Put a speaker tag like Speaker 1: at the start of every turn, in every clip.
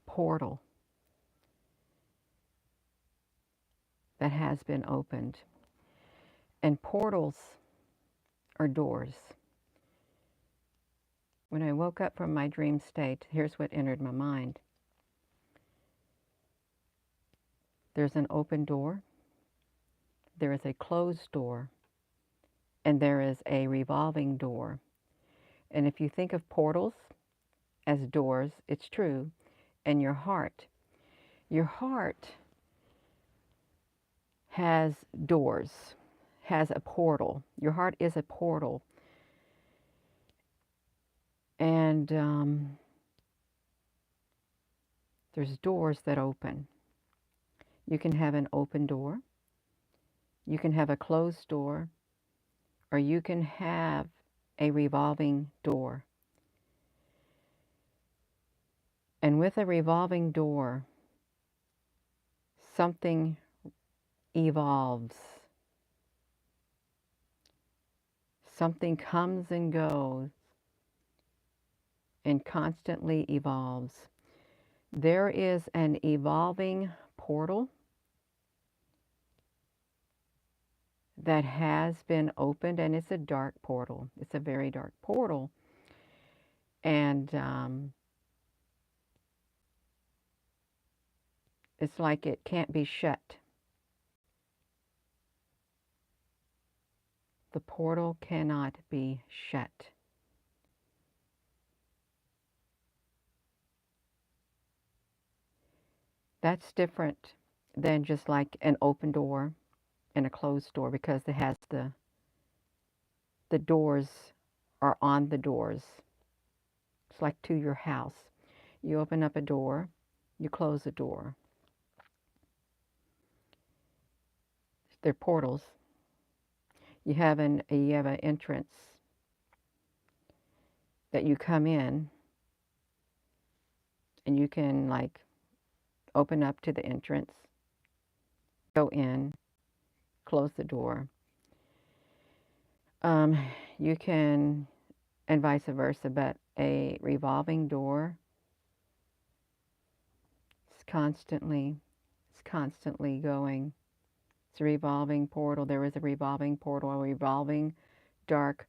Speaker 1: portal that has been opened. And portals are doors. When I woke up from my dream state, here's what entered my mind. There's an open door, there is a closed door, and there is a revolving door. And if you think of portals as doors, it's true. And your heart has doors, has a portal. Your heart is a portal. And there's doors that open. You can have an open door, you can have a closed door, or you can have a revolving door. And with a revolving door, something evolves. Something comes and goes and constantly evolves. There is an evolving portal that has been opened, and it's a dark portal. It's a very dark portal. And it's like it can't be shut. The portal cannot be shut. That's different than just like an open door and a closed door, because it has the doors are on the doors. It's like to your house. You open up a door, you close a door. They're portals. You have an entrance that you come in, and you can like open up to the entrance, go in, close the door. You can, and vice versa, but a revolving door is constantly going. It's a revolving portal. There is a revolving portal, a revolving dark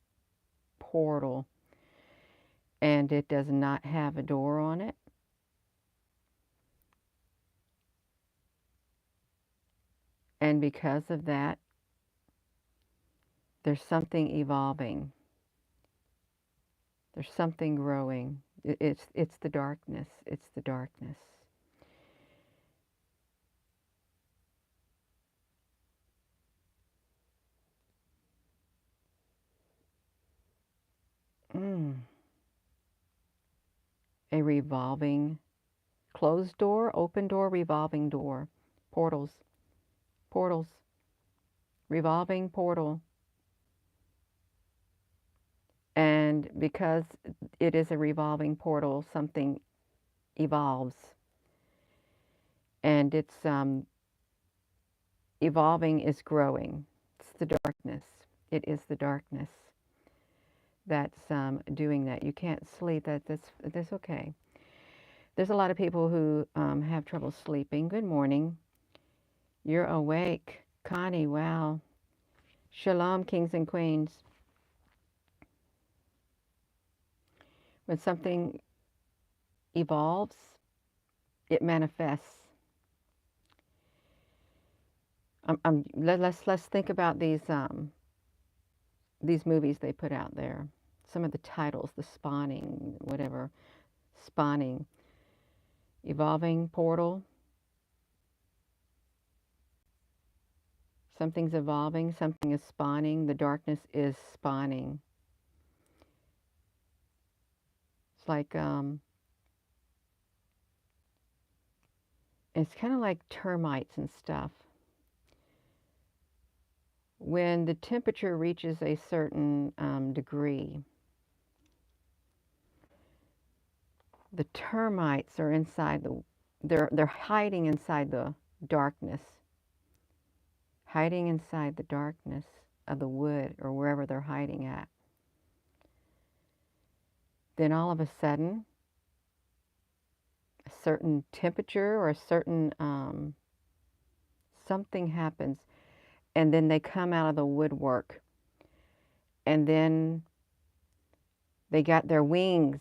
Speaker 1: portal, and it does not have a door on it. And because of that, there's something evolving. There's something growing. It's the darkness. It's the darkness. A revolving, closed door, open door, revolving door, portals, portals, revolving portal. And because it is a revolving portal, something evolves. And it's evolving is growing. It's the darkness. It is the darkness that's doing that. You can't sleep. That's okay. There's a lot of people who have trouble sleeping. Good morning. You're awake. Connie, wow. Shalom, kings and queens. When something evolves, it manifests. Let's think about these movies they put out there. Some of the titles, the spawning, whatever, spawning, evolving portal. Something's evolving, something is spawning, the darkness is spawning. It's like, it's kind of like termites and stuff. When the temperature reaches a certain degree, the termites are inside they're hiding inside the darkness, hiding inside the darkness of the wood or wherever they're hiding at. Then all of a sudden, certain temperature or a certain something happens, and then they come out of the woodwork, and then they got their wings.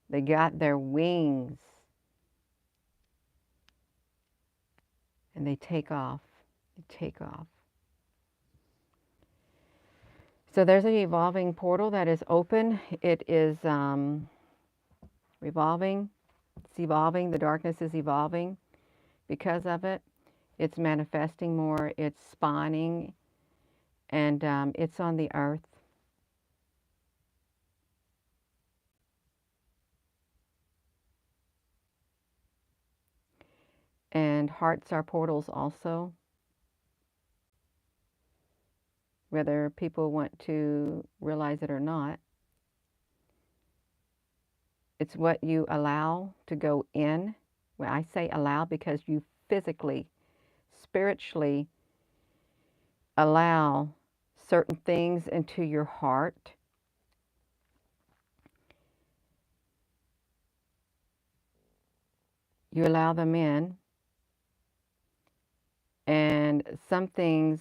Speaker 1: They got their wings, and they take off. They take off. So there's an evolving portal that is open. It is revolving. It's evolving. The darkness is evolving because of it. It's manifesting more. It's spawning, and it's on the earth. And hearts are portals also, whether people want to realize it or not. It's what you allow to go in. Well, I say allow because you physically, spiritually allow certain things into your heart. You allow them in, and some things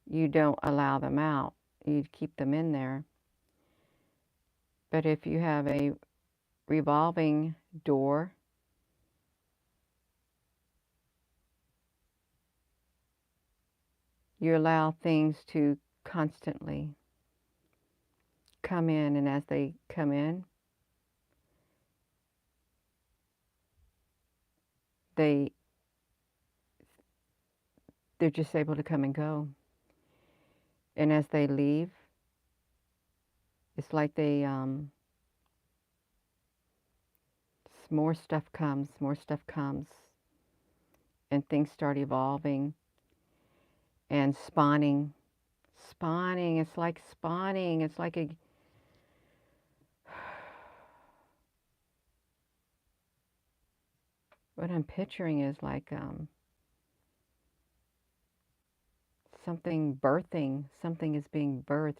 Speaker 1: you don't allow them out. You keep them in there. But if you have a revolving door, you allow things to constantly come in, and as they come in, they're just able to come and go. And as they leave, it's like they more stuff comes, and things start evolving and spawning. Spawning, it's like spawning. It's like a what I'm picturing is like something birthing. Something is being birthed.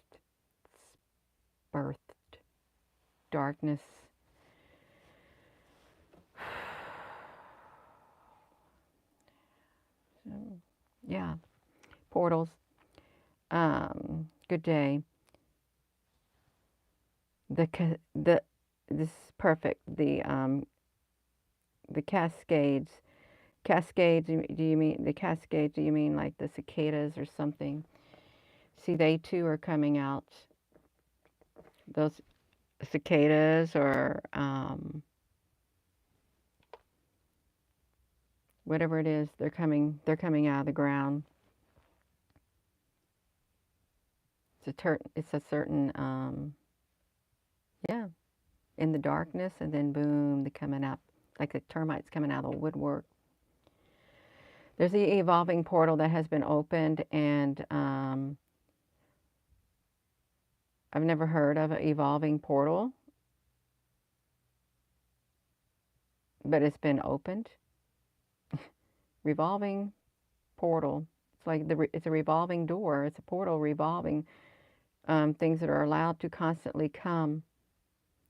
Speaker 1: It's birthed. Darkness. Yeah. Portals. Good day. The this is perfect. The cascades. Cascades, do you mean the cascades? Do you mean like the cicadas or something? See, they too are coming out. Those cicadas or whatever it is, they're coming out of the ground. It's a certain yeah, in the darkness, and then boom, they're coming out like the termites coming out of the woodwork. There's the evolving portal that has been opened, and I've never heard of an evolving portal, but it's been opened. Revolving portal. It's like it's a revolving door. It's a portal revolving. Things that are allowed to constantly come.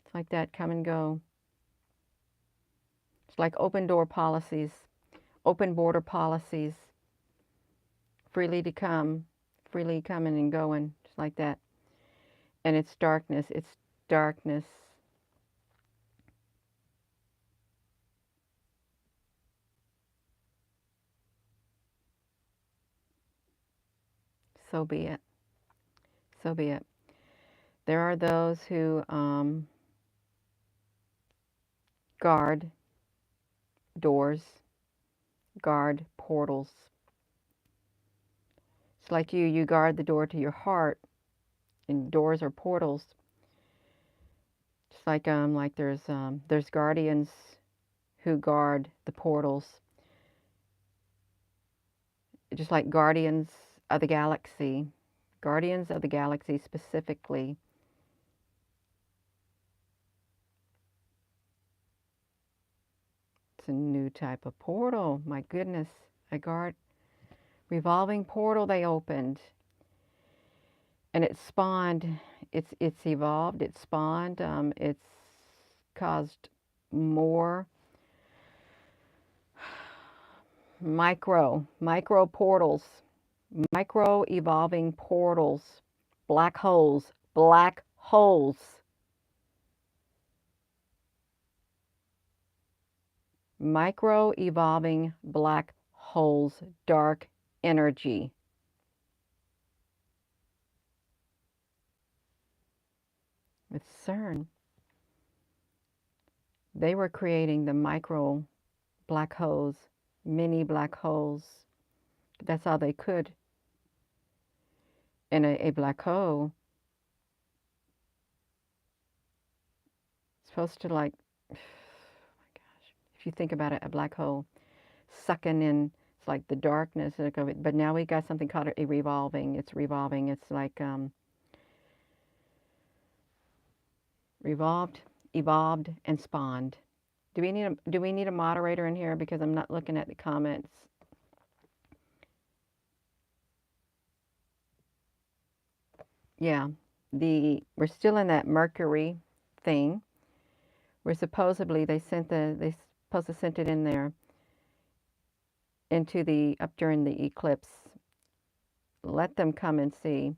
Speaker 1: It's like that, come and go. It's like open door policies, open border policies, freely to come, freely coming and going, just like that. And it's darkness. It's darkness. So be it. So be it. There are those who guard doors, guard portals. It's like you guard the door to your heart, and doors are portals. Just like there's guardians who guard the portals, just like guardians of the galaxy. Guardians of the galaxy specifically. It's a new type of portal. My goodness, I guard. Revolving portal they opened, and it spawned It's evolved, it's spawned, it's caused more micro portals, micro evolving portals, black holes, micro evolving black holes, dark energy. With CERN, they were creating the micro black holes, mini black holes. That's all they could. And a black hole is supposed to, like, oh my gosh, if you think about it, a black hole sucking in, it's like the darkness. But now we got something called a revolving. It's revolving. It's like revolved, evolved, and spawned. Do we need a moderator in here, because I'm not looking at the comments? Yeah, we're still in that Mercury thing. Where supposedly they supposed to sent it in there into the up during the eclipse. Let them come and see.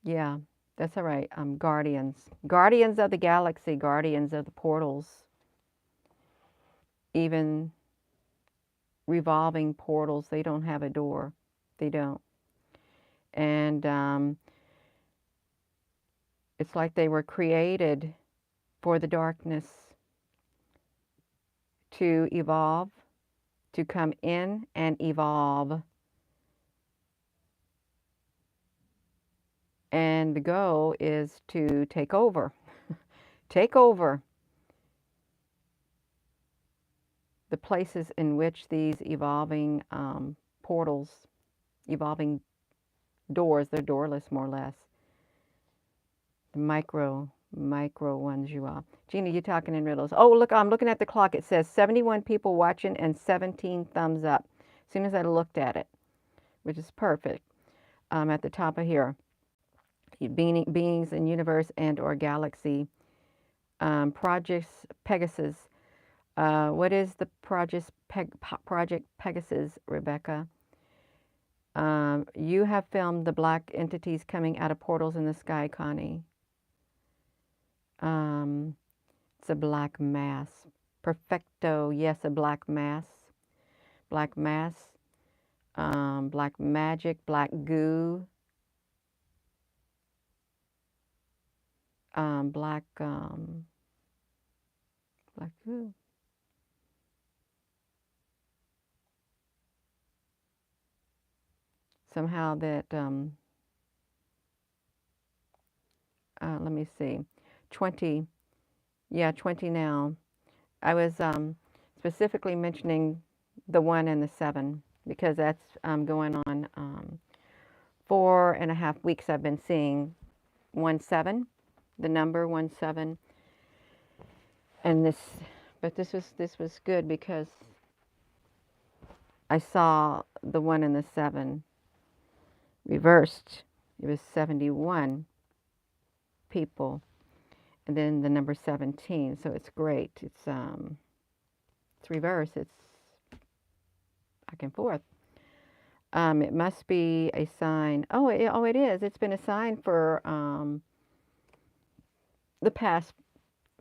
Speaker 1: Yeah, that's all right. Guardians of the galaxy, guardians of the portals, even revolving portals. They don't have a door. They don't. And it's like they were created for the darkness to evolve, to come in and evolve. And the goal is to take over. Take over the places in which these evolving portals, evolving doors, they're doorless more or less. The micro ones you are. Gina, you're talking in riddles. Oh, look, I'm looking at the clock. It says 71 people watching and 17 thumbs up. As soon as I looked at it, which is perfect, at the top of here. Beings in universe and or galaxy. Projects Pegasus. What is the Project Pegasus, Rebecca? You have filmed the black entities coming out of portals in the sky, Connie. It's a black mass. Perfecto. Yes, a black mass. Black mass. Black magic. Black goo. Black goo. Somehow that, let me see, 20, yeah, 20 now. I was specifically mentioning the 1 and the 7 because that's going on 4.5 weeks. I've been seeing 1-7, the number 1-7, and this was good because I saw the 1 and the 7 reversed. It was 71 people, and then the number 17. So it's great. It's reversed. It's back and forth. It must be a sign. Oh, it is. It's been a sign for the past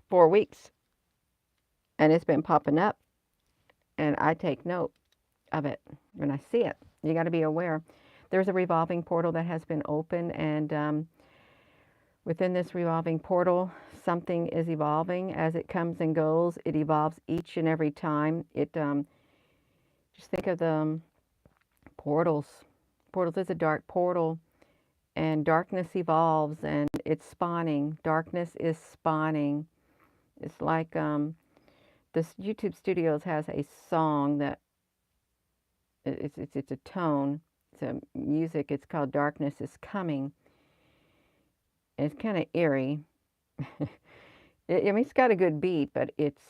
Speaker 1: 4 weeks, and it's been popping up, and I take note of it when I see it. You got to be aware. There's a revolving portal that has been opened, and within this revolving portal, something is evolving as it comes and goes. It evolves each and every time. It just think of the portals. Portals is a dark portal, and darkness evolves, and it's spawning. Darkness is spawning. It's like this YouTube Studios has a song that it's a tone. It's a music. It's called "Darkness Is Coming." It's kind of eerie. I mean, it's got a good beat, but it's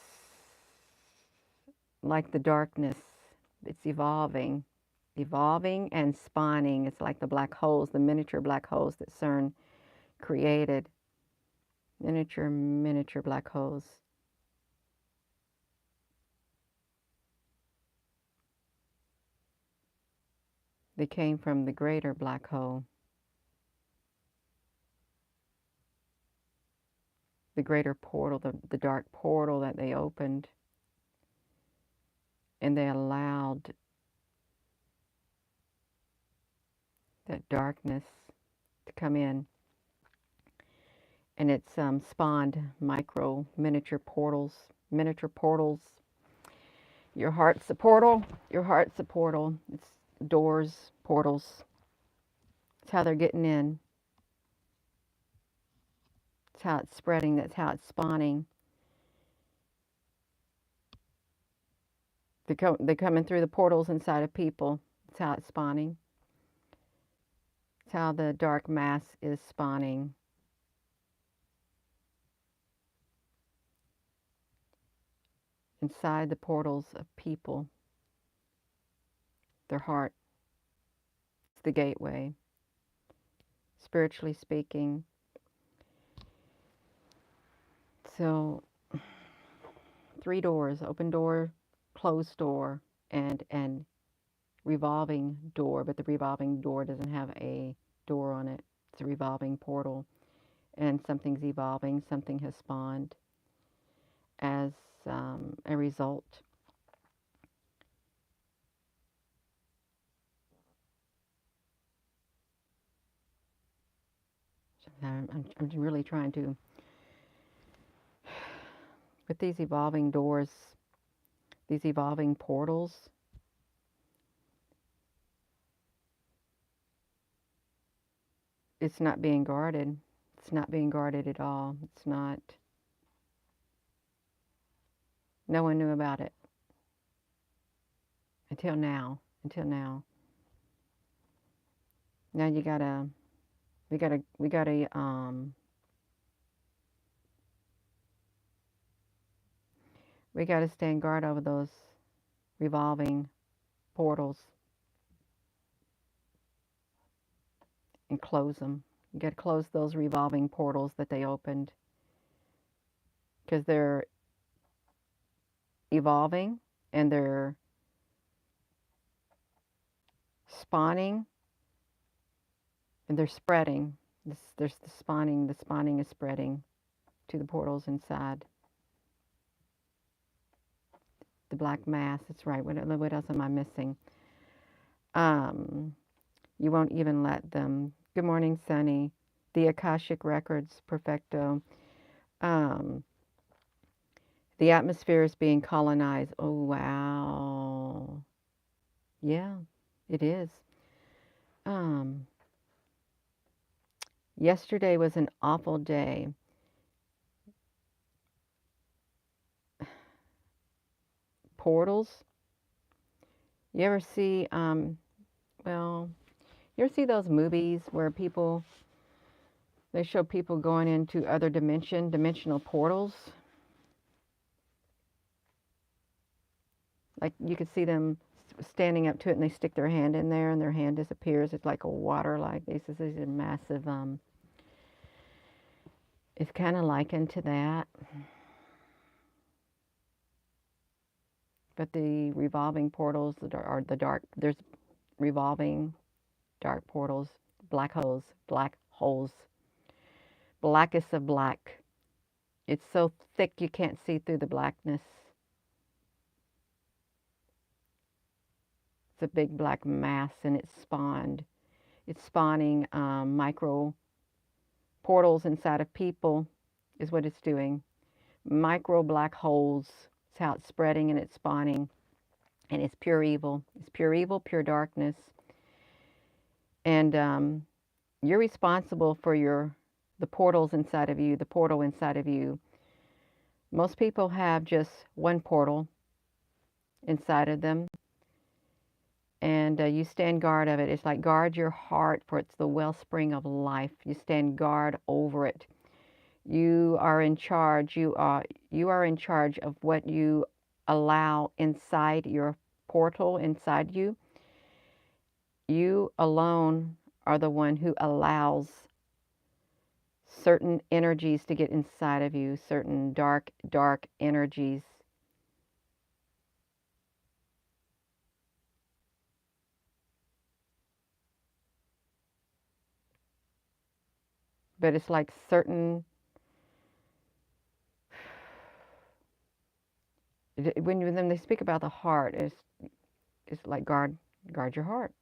Speaker 1: like the darkness. It's evolving and spawning. It's like the black holes, the miniature black holes that CERN created miniature black holes. They came from the greater black hole, the greater portal, the dark portal that they opened, and they allowed that darkness to come in, and it's spawned miniature portals. Miniature portals. Your heart's a portal. Your heart's a portal. It's doors, portals. It's how they're getting in. It's how it's spreading. That's how it's spawning. They're coming through the portals inside of people. It's how it's spawning. It's how the dark mass is spawning. Inside the portals of people. Their heart. It's the gateway. Spiritually speaking. So, 3 doors: open door, closed door, and revolving door. But the revolving door doesn't have a door on it. It's a revolving portal, and something's evolving. Something has spawned as a result. I'm really trying to, with these evolving doors, these evolving portals, it's not being guarded. It's not being guarded at all. It's not. No one knew about it until now. Until now. Now we gotta stand guard over those revolving portals and close them. You got to close those revolving portals that they opened, because they're evolving and they're spawning and they're spreading. There's the spawning. The spawning is spreading to the portals inside. The black mass. That's right. What else am I missing? You won't even let them. Good morning, Sunny. The Akashic Records, perfecto. The atmosphere is being colonized. Oh, wow. Yeah, it is. Yesterday was an awful day. Portals. You ever see, well, you ever see those movies where they show people going into other dimensional portals? Like you could see them standing up to it and they stick their hand in there and their hand disappears. It's like a water, like this is a massive, it's kind of likened to that. But the revolving portals are the dark, there's revolving dark portals, black holes, blackest of black. It's so thick you can't see through the blackness. It's a big black mass, and it's spawned. It's spawning micro portals inside of people, is what it's doing. Micro black holes. It's how it's spreading and it's spawning. And it's pure evil. It's pure evil, pure darkness. And you're responsible for the portals inside of you, the portal inside of you. Most people have just one portal inside of them. And you stand guard of it. It's like guard your heart, for it's the wellspring of life. You stand guard over it. You are in charge. You are in charge of what you allow inside your portal, inside you. You alone are the one who allows certain energies to get inside of you, certain dark, dark energies. But it's like certain, when they speak about the heart, it's like guard your heart.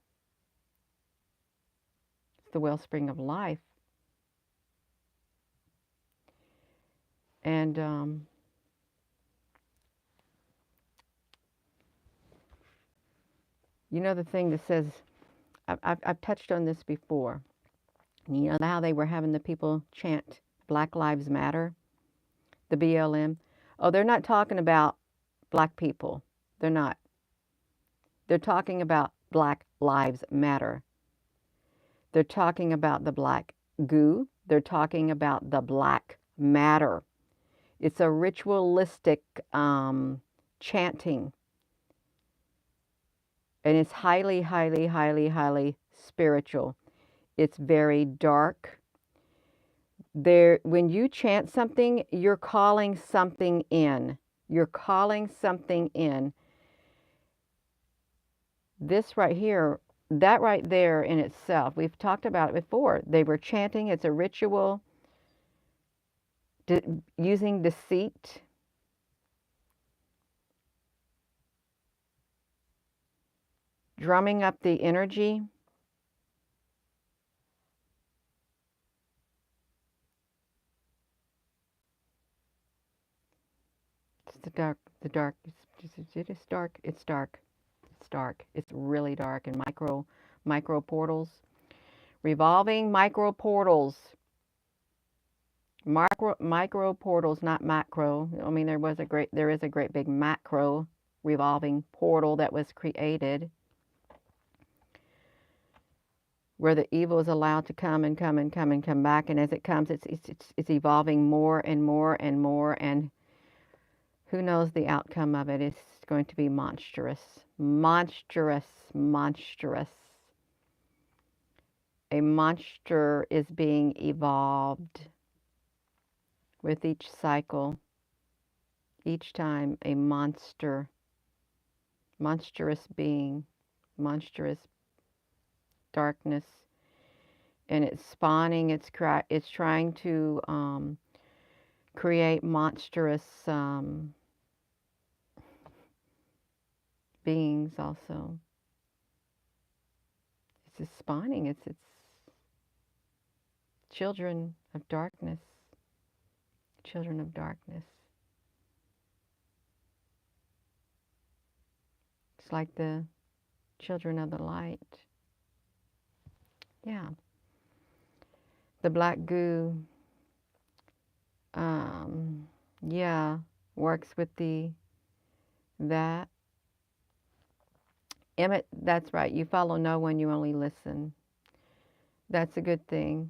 Speaker 1: It's the wellspring of life. And you know the thing that says, I've touched on this before. You know how they were having the people chant Black Lives Matter, the BLM? Oh, they're not talking about black people. They're not. They're talking about Black Lives Matter. They're talking about the black goo. They're talking about the black matter. It's a ritualistic chanting. And it's highly, highly, highly, highly spiritual. It's very dark. When you chant something, you're calling something in. You're calling something in. This right here, that right there in itself, we've talked about it before. They were chanting, it's a ritual, using deceit. Drumming up the energy. It's the dark, it is dark, it's dark, it's dark, it's really dark, and micro portals, revolving micro portals, micro portals, not macro. I mean, there is a great big macro revolving portal that was created where the evil is allowed to come and come and come and come back, and as it comes, it's evolving more and more and more, and who knows the outcome of it? It's going to be monstrous. Monstrous. Monstrous. A monster is being evolved with each cycle. Each time a monstrous being, monstrous darkness, and it's spawning, it's trying to create monstrous beings also. It's just spawning. It's children of darkness. Children of darkness. It's like the children of the light. Yeah. The black goo, yeah, works with that. Emmett, that's right. You follow no one, you only listen. That's a good thing.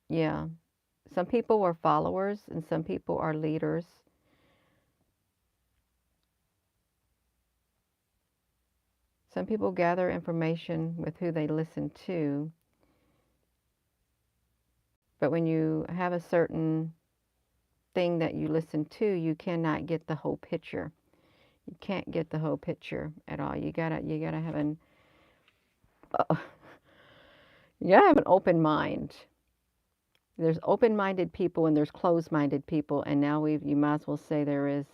Speaker 1: Yeah. Some people are followers and some people are leaders. Some people gather information with who they listen to. But when you have a certain thing that you listen to, you cannot get the whole picture. You can't get the whole picture at all. You gotta have an open mind. There's open-minded people and there's closed-minded people, and now you might as well say there is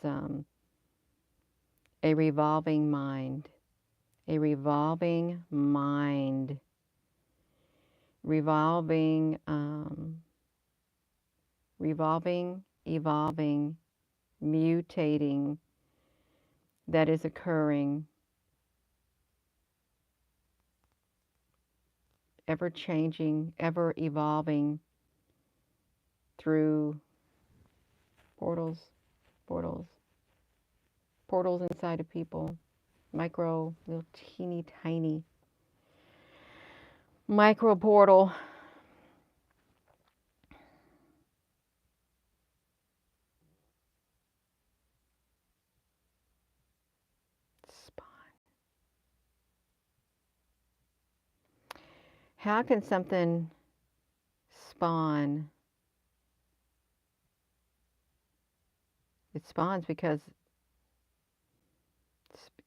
Speaker 1: a revolving mind. A revolving mind. Revolving, evolving, mutating, that is occurring, ever changing, ever evolving through portals inside of people, little teeny tiny micro portal. How can something spawn It spawns because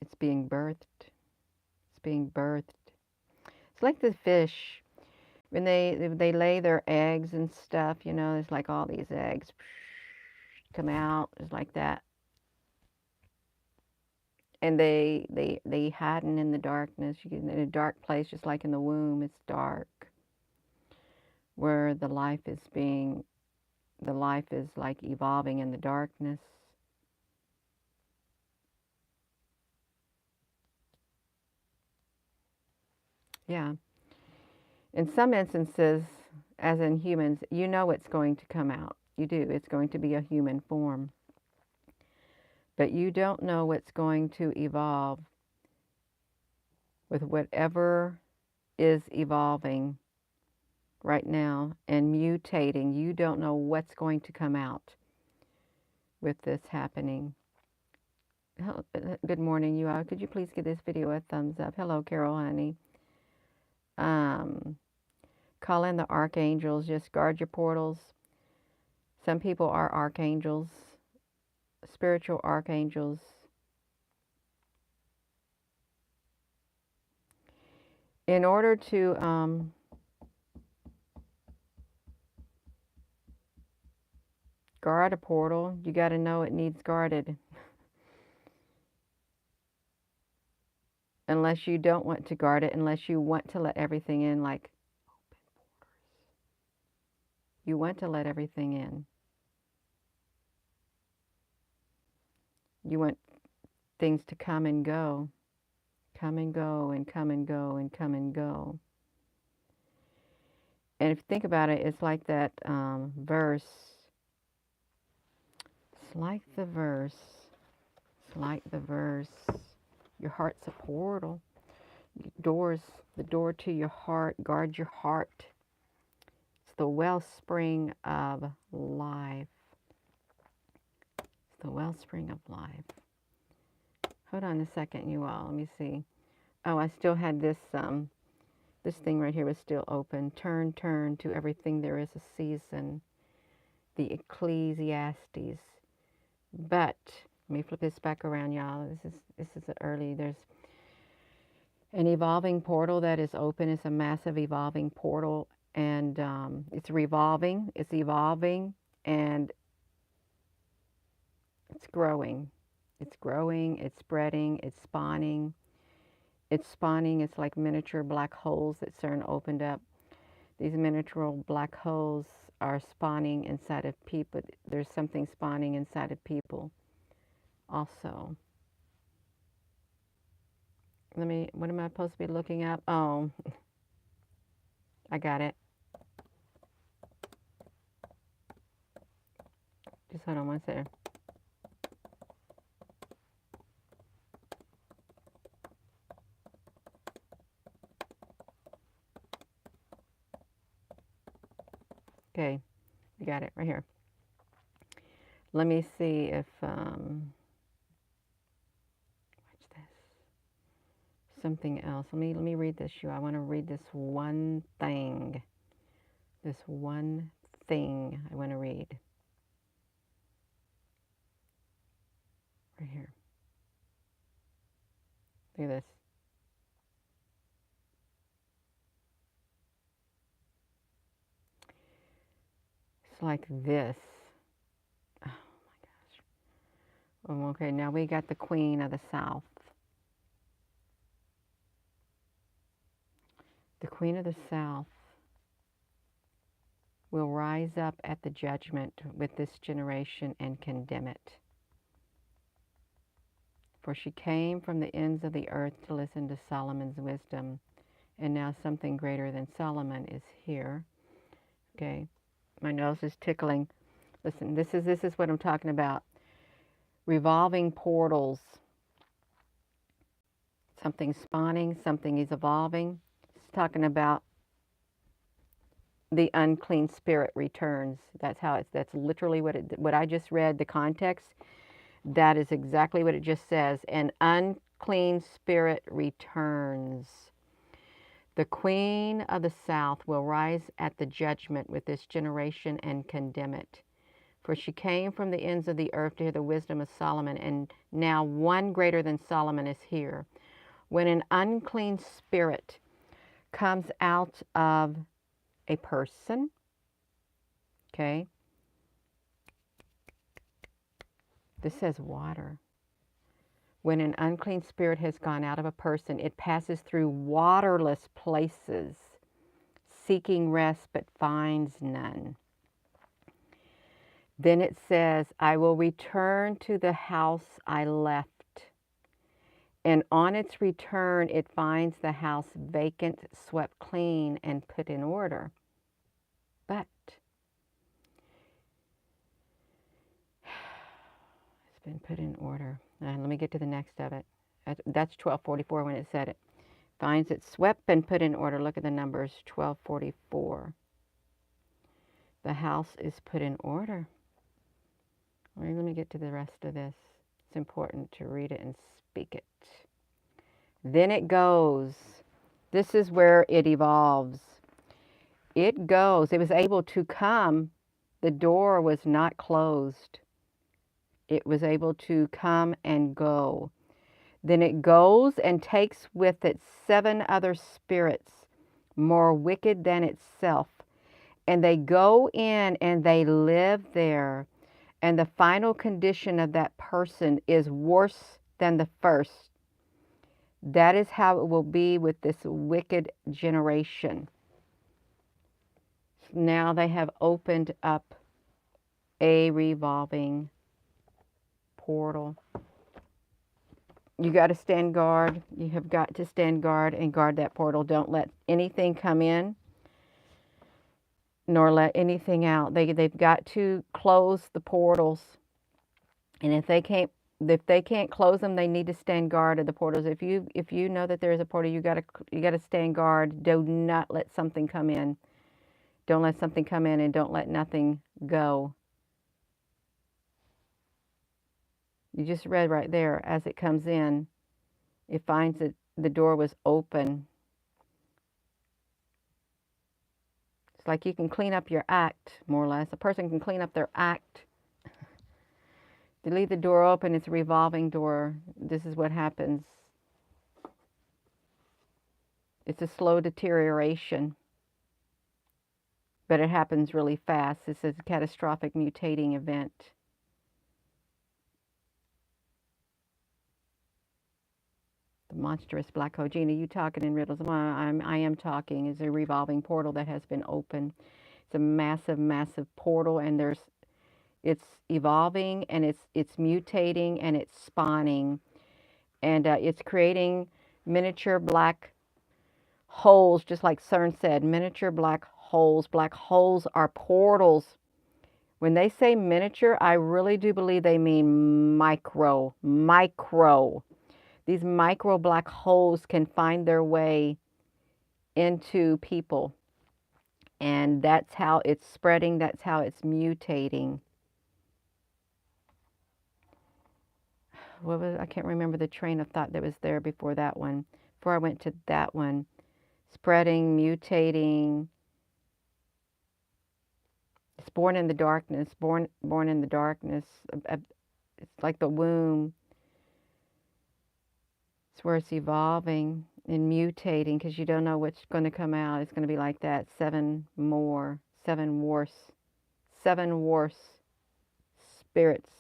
Speaker 1: it's being birthed. It's being birthed. It's like the fish when they lay their eggs and stuff. You know, there's like all these eggs come out. It's like that, and they harden in the darkness. You get in a dark place, just like in the womb. It's dark, where the life is like evolving in the darkness. Yeah. In some instances, as in humans, you know it's going to come out. You do. It's going to be a human form. But you don't know what's going to evolve with whatever is evolving right now and mutating. You don't know what's going to come out with this happening. Good morning, you all. Could you please give this video a thumbs up? Hello, Carol, honey. Call in the archangels. Just guard your portals. Some people are archangels, spiritual archangels. In order to guard a portal, you got to know it needs guarded. Unless you don't want to guard it, unless you want to let everything in, like open borders. You want to let everything in. You want things to come and go, come and go, and come and go, and come and go. And if you think about it, it's like that verse. It's like the verse. It's like the verse. Your heart's a portal. The door to your heart. Guard your heart. It's the wellspring of life. It's the wellspring of life. Hold on a second, you all. Let me see. Oh, I still had this this thing right here was still open. Turn to everything there is a season. The Ecclesiastes. But let me flip this back around, y'all. This is early. There's an evolving portal that is open. It's a massive evolving portal, and it's revolving. It's evolving, and it's growing. It's growing. It's spreading. It's spawning. It's spawning. It's like miniature black holes that CERN opened up. These miniature black holes are spawning inside of people. There's something spawning inside of people also. What am I supposed to be looking up? Oh, I got it. Just hold on one second. Okay, we got it right here. Let me see if, watch this. Something else. Let me read this, you. I want to read this one thing. This one thing I want to read. Right here. Look at this. It's like this. Oh my gosh. Oh, okay, now we got the Queen of the South. The Queen of the South will rise up at the judgment with this generation and condemn it. For she came from the ends of the earth to listen to Solomon's wisdom, and now something greater than Solomon is here. Okay, my nose is tickling. Listen, this is what I'm talking about. Revolving portals. Something's spawning, something is evolving. It's talking about the unclean spirit returns. That's literally what I just read, the context. That is exactly what it just says. An unclean spirit returns. The Queen of the South will rise at the judgment with this generation and condemn it. For she came from the ends of the earth to hear the wisdom of Solomon, and now one greater than Solomon is here. When an unclean spirit comes out of a person, okay, this says water. When an unclean spirit has gone out of a person, it passes through waterless places, seeking rest but finds none. Then it says, I will return to the house I left. And on its return, it finds the house vacant, swept clean, and put in order. But it's been put in order. Let me get to the next of it. That's 1244 when it said it. Finds it swept and put in order. Look at the numbers, 1244. The house is put in order. Let me get to the rest of this. It's important to read it and speak it. Then it goes. This is where it evolves. It goes. It was able to come. The door was not closed. It was able to come and go. Then it goes and takes with it 7 other spirits more wicked than itself. And they go in and they live there. And the final condition of that person is worse than the first. That is how it will be with this wicked generation. Now they have opened up a revolving portal. You got to stand guard. You have got to stand guard and guard that portal. Don't let anything come in, nor let anything out. They've got to close the portals. And if they can't close them, they need to stand guard at the portals. If you know that there is a portal, you got to stand guard. Do not let something come in. Don't let something come in, and don't let nothing go. You just read right there, as it comes in, it finds that the door was open. It's like you can clean up your act, more or less. A person can clean up their act. To leave the door open, it's a revolving door. This is what happens. It's a slow deterioration, but it happens really fast. This is a catastrophic mutating event. The monstrous black hole. Gina, you talking in riddles? Well, I am talking. It's a revolving portal that has been opened. It's a massive, massive portal, and it's evolving, and it's mutating, and it's spawning, and it's creating miniature black holes, just like CERN said, miniature black holes. Black holes are portals. When they say miniature, I really do believe they mean micro. These micro black holes can find their way into people. And that's how it's spreading. That's how it's mutating. I can't remember the train of thought that was there before that one. Before I went to that one. Spreading, mutating. It's born in the darkness. Born in the darkness. It's like the womb. It's where it's evolving and mutating, because you don't know what's going to come out. It's going to be like that. 7 worse spirits.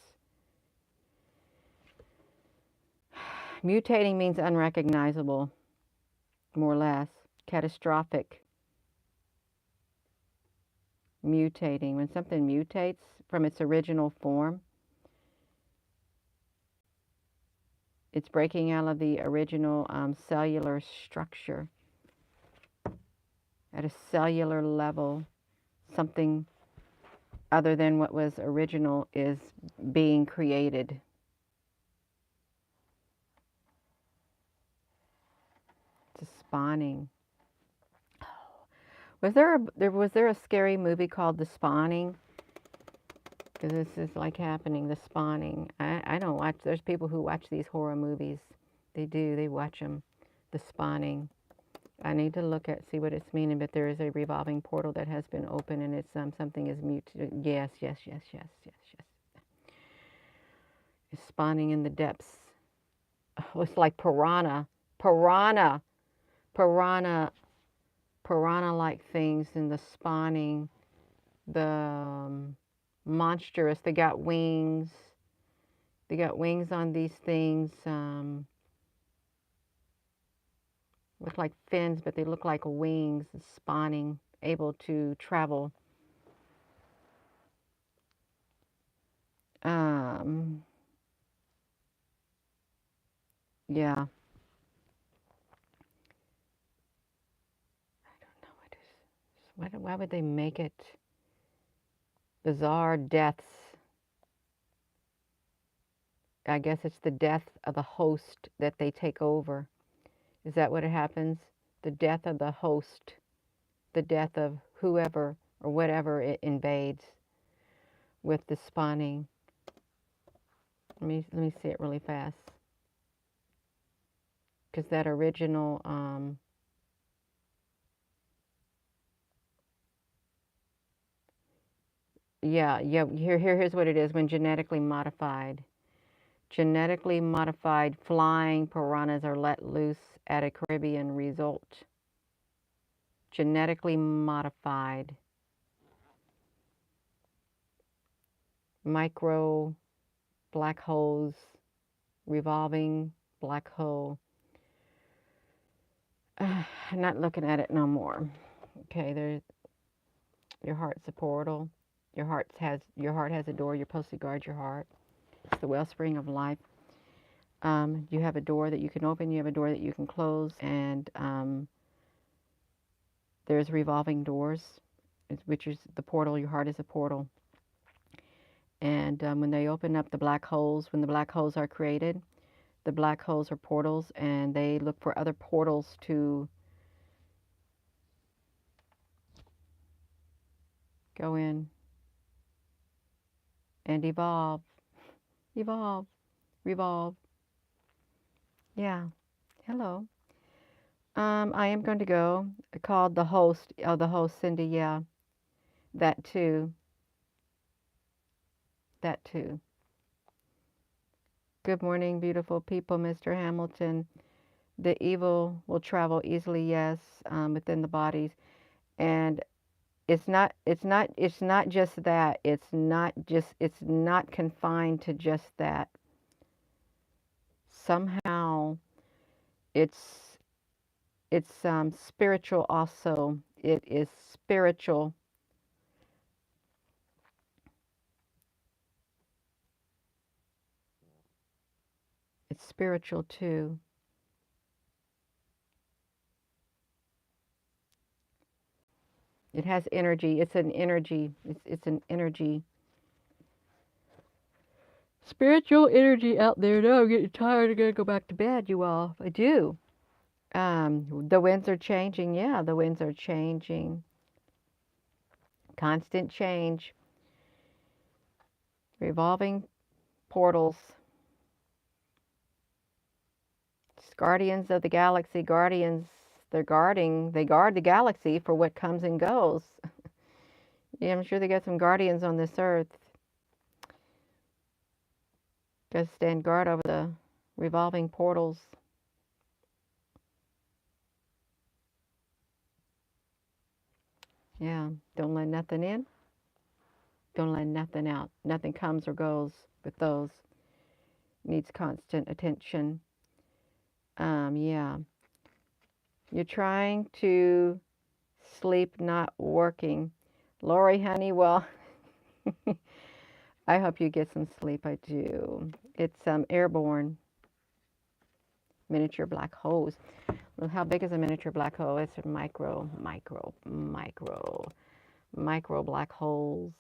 Speaker 1: Mutating means unrecognizable, more or less. Catastrophic. Mutating. When something mutates from its original form, it's breaking out of the original cellular structure. At a cellular level, something other than what was original is being created. It's a spawning. Was there a scary movie called The Spawning? Because this is like happening, the spawning. I don't watch, there's people who watch these horror movies. They do, they watch them, the spawning. I need to look at, see what it's meaning, but there is a revolving portal that has been open, and it's something is muted. Yes, yes, yes, yes, yes, yes. It's spawning in the depths. Oh, it's like piranha, piranha, piranha-like things in the spawning. The monstrous. They got wings. They got wings on these things. Look like fins, but they look like wings. Spawning, able to travel. Yeah. I don't know what is. Why would they make it bizarre deaths? I guess it's the death of the host that they take over. Is that what it happens? The death of the host, the death of whoever or whatever it invades with the spawning. Let me see it really fast. Because that original, yeah, here's what it is. When genetically modified flying piranhas are let loose at a Caribbean resort. Genetically modified micro black holes, revolving black hole. Not looking at it no more. Okay, there's your heart's a portal. Your heart has a door. You're supposed to guard your heart. It's the wellspring of life. You have a door that you can open. You have a door that you can close, and there's revolving doors, which is the portal. Your heart is a portal. And when they open up the black holes, when the black holes are created, the black holes are portals, and they look for other portals to go in and evolve, evolve, revolve. Yeah. Hello. I am going to go. Called the host. Oh, the host, Cindy. Yeah, that too. That too. Good morning, beautiful people, Mr. Hamilton. The evil will travel easily, yes, within the bodies, and it's not just that. It's not confined to just that. Somehow, it's spiritual also. It is spiritual. It's spiritual too. It has energy. It's an energy. It's an energy. Spiritual energy out there. Now I'm getting tired. I'm gonna go back to bed, you all. I do. The winds are changing. Yeah, the winds are changing. Constant change. Revolving portals. It's guardians of the galaxy. Guardians. They guard the galaxy for what comes and goes. Yeah, I'm sure they got some guardians on this earth. Got to stand guard over the revolving portals. Yeah, don't let nothing in. Don't let nothing out. Nothing comes or goes with those. Needs constant attention. Yeah. You're trying to sleep, not working. Lori, honey, well, I hope you get some sleep. I do. It's airborne miniature black holes. Well, how big is a miniature black hole? It's a micro black holes. Micro black holes.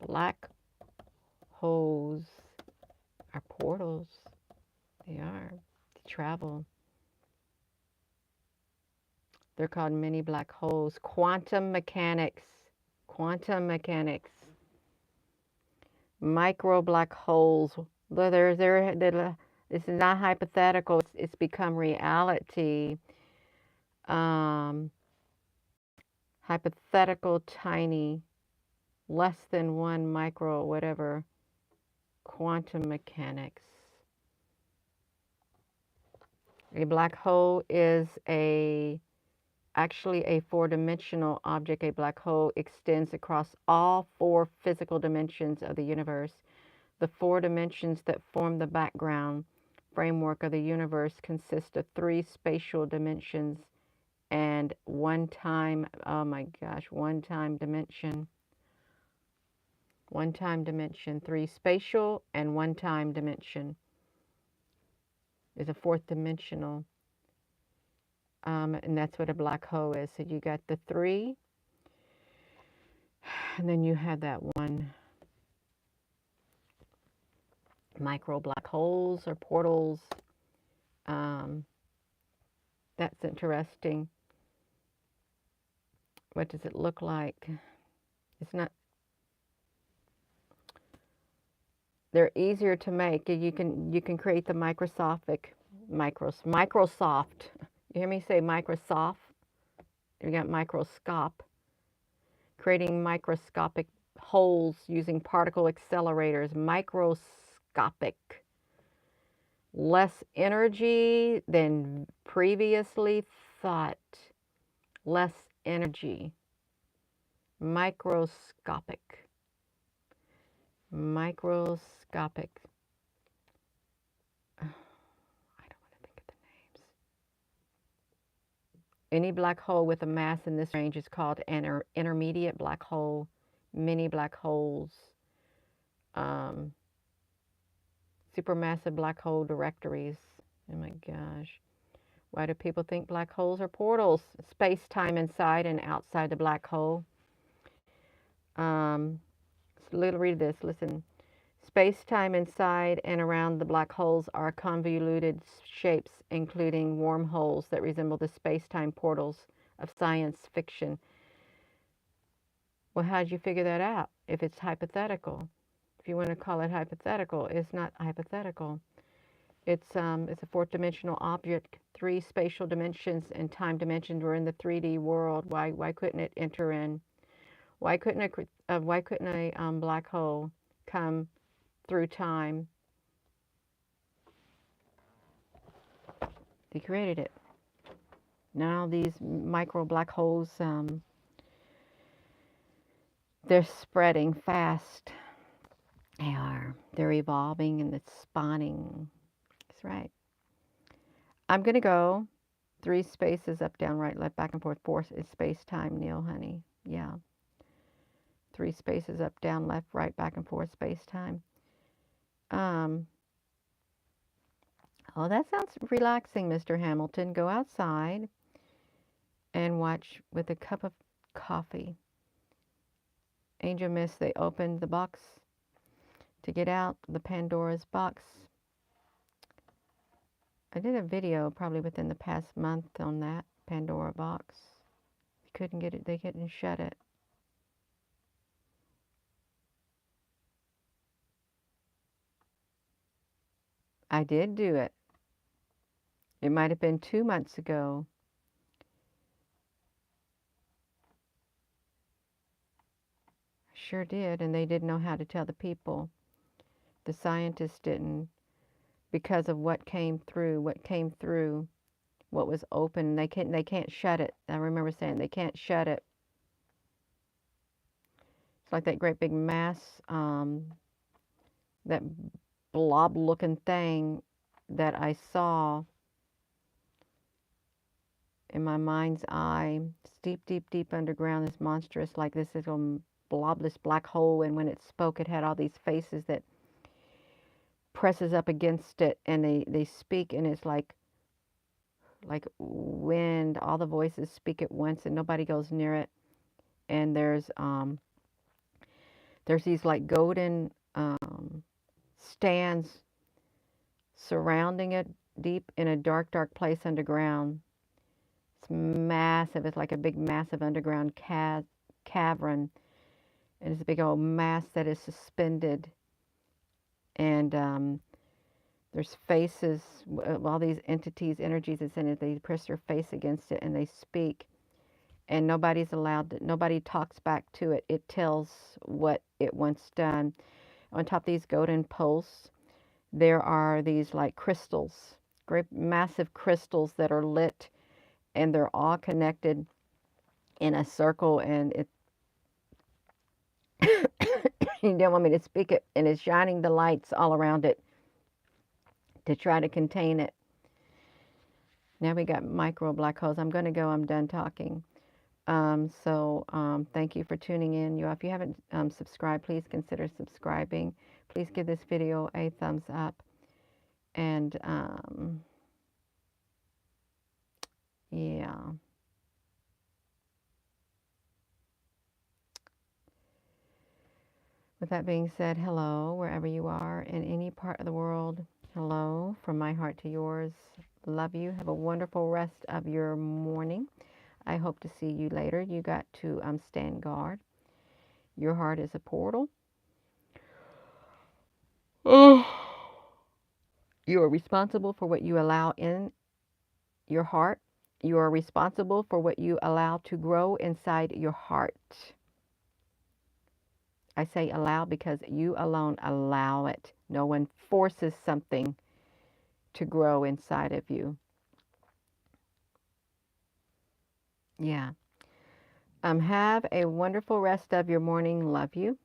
Speaker 1: Black holes are portals. They are. To travel. They're called mini black holes. Quantum mechanics. Quantum mechanics. Micro black holes. This is not hypothetical. It's become reality. Um, Hypothetical, tiny, less than 1 micro, whatever, quantum mechanics. A black hole is actually a four-dimensional object. A black hole extends across all four physical dimensions of the universe. The four dimensions that form the background framework of the universe consist of three spatial dimensions and one time, oh my gosh, one time dimension. One time dimension, three spatial and one time dimension is a fourth dimensional. And that's what a black hole is. So you got the three, and then you have that one. Micro black holes or portals. Um, that's interesting. What does it look like? It's not. They're easier to make. You can create the Microsoft. You hear me say Microsoft? You got microscope. Creating microscopic holes using particle accelerators. Microscopic. Less energy than previously thought. Less energy. Microscopic. Microscopic. I don't want to think of the names. Any black hole with a mass in this range is called an intermediate black hole. Many black holes. Supermassive black hole directories. Oh my gosh. Why do people think black holes are portals? Space-time inside and outside the black hole. Read this. Listen. Space-time inside and around the black holes are convoluted shapes, including wormholes that resemble the space-time portals of science fiction. Well, how did you figure that out? If it's hypothetical. If you want to call it hypothetical, it's not hypothetical. It's a fourth-dimensional object, three spatial dimensions and time dimensions. We're in the 3D world. Why couldn't it enter in? Why couldn't a black hole come through time? They created it. Now these micro black holes, they're spreading fast. They are. They're evolving and it's spawning. That's right. I'm going to go 3 spaces up, down, right, left, back, and forth. 4 is space-time, Neil, honey. Yeah. 3 spaces up, down, left, right, back, and forth, space-time. Oh, that sounds relaxing, Mr. Hamilton. Go outside and watch with a cup of coffee. Angel Mist, they opened the box to get out, the Pandora's box. I did a video probably within the past month on that Pandora box. You couldn't get it, they couldn't shut it. I did do it. It might have been 2 months ago. I sure did, and they didn't know how to tell the people. The scientists didn't, because of what came through, what was open. They can't shut it. I remember saying they can't shut it. It's like that great big mass, that blob-looking thing that I saw in my mind's eye. It's deep, deep, deep underground. This monstrous, like this is a blobless black hole. And when it spoke, it had all these faces that presses up against it, and they speak, and it's like wind. All the voices speak at once, and nobody goes near it. And there's these like golden stands surrounding it, deep in a dark, dark place underground. It's massive. It's like a big, massive underground cavern, and it's a big old mass that is suspended And there's faces, all these entities, energies that's in it, they press their face against it and they speak. And nobody's allowed to, nobody talks back to it. It tells what it wants done. On top of these golden poles, there are these like crystals, great massive crystals that are lit, and they're all connected in a circle. And it, you don't want me to speak it, and it's shining the lights all around it to try to contain it. Now we got micro black holes. I'm going to go. I'm done talking. Thank you for tuning in. You, if you haven't subscribed, please consider subscribing. Please give this video a thumbs up. And yeah. With that being said, hello, wherever you are in any part of the world. Hello, from my heart to yours. Love you. Have a wonderful rest of your morning. I hope to see you later. You got to stand guard. Your heart is a portal. You are responsible for what you allow in your heart. You are responsible for what you allow to grow inside your heart. I say allow because you alone allow it. No one forces something to grow inside of you. Yeah. Have a wonderful rest of your morning. Love you.